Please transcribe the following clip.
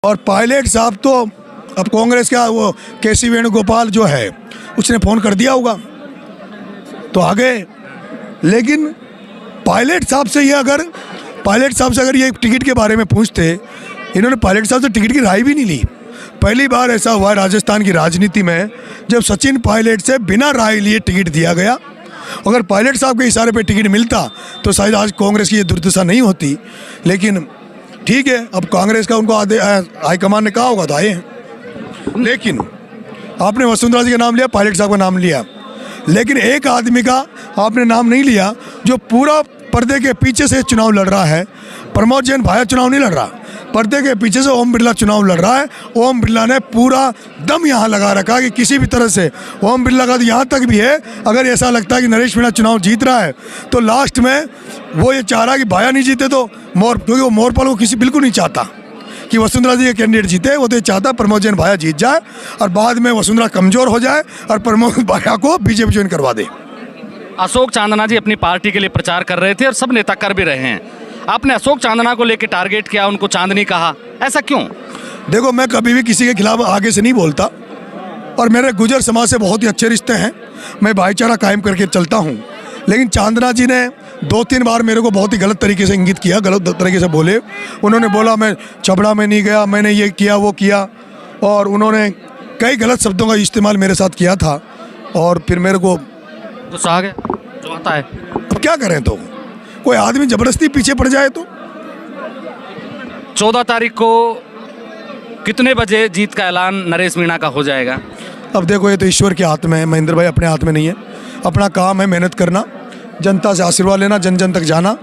और पायलट साहब तो अब कांग्रेस का वो केसी वेणुगोपाल जो है उसने फ़ोन कर दिया होगा तो आ गए। लेकिन पायलट साहब से ये टिकट के बारे में पूछते, इन्होंने पायलट साहब से टिकट की राय भी नहीं ली। पहली बार ऐसा हुआ है राजस्थान की राजनीति में जब सचिन पायलट से बिना राय लिए टिकट दिया गया। अगर पायलट साहब के इशारे पे टिकट मिलता तो शायद आज कांग्रेस की ये दुर्दशा नहीं होती। लेकिन ठीक है, अब कांग्रेस का उनको हाईकमान ने कहा होगा तो आए हैं। लेकिन आपने वसुंधरा जी का नाम लिया, पायलट साहब का नाम लिया, लेकिन एक आदमी का आपने नाम नहीं लिया जो पूरा पर्दे के पीछे से चुनाव लड़ रहा है। प्रमोद जैन भाया चुनाव नहीं लड़ रहा, पर्दे के पीछे से ओम बिरला चुनाव लड़ रहा है। ओम बिरला ने पूरा दम यहाँ लगा रखा कि किसी भी तरह से ओम बिरला का तो यहाँ तक भी है, अगर ऐसा लगता है कि नरेश मीणा चुनाव जीत रहा है तो लास्ट में वो ये चाह रहा है कि भाया नहीं जीते तो क्योंकि वो मोरपाल को किसी बिल्कुल नहीं चाहता कि वसुंधरा जी के कैंडिडेट जीते। वो तो ये चाहता प्रमोद जैन भाया जीत जाए और बाद में वसुंधरा कमज़ोर हो जाए और प्रमोद भाया को बीजेपी ज्वाइन करवा दे। अशोक चांदना जी अपनी पार्टी के लिए प्रचार कर रहे थे और सब नेता कर भी रहे हैं। आपने अशोक चांदना को लेकर टारगेट किया, उनको चांदनी कहा, ऐसा क्यों? देखो, मैं कभी भी किसी के खिलाफ आगे से नहीं बोलता और मेरे गुजर समाज से बहुत ही अच्छे रिश्ते हैं, मैं भाईचारा कायम करके चलता हूँ। लेकिन चांदना जी ने 2-3 बार मेरे को बहुत ही गलत तरीके से इंगित किया, गलत तरीके से बोले। उन्होंने बोला मैं छबड़ा में नहीं गया, मैंने ये किया वो किया, और उन्होंने कई गलत शब्दों का इस्तेमाल मेरे साथ किया था और फिर मेरे को गुस्सा आ गया जो आता है। अब क्या करें, तो कोई आदमी जबरदस्ती पीछे पड़ जाए तो। 14 तारीख को कितने बजे जीत का ऐलान नरेश मीणा का हो जाएगा? अब देखो, ये तो ईश्वर के हाथ में है, महेंद्र भाई अपने हाथ में नहीं है। अपना काम है मेहनत करना, जनता से आशीर्वाद लेना, जन जन तक जाना।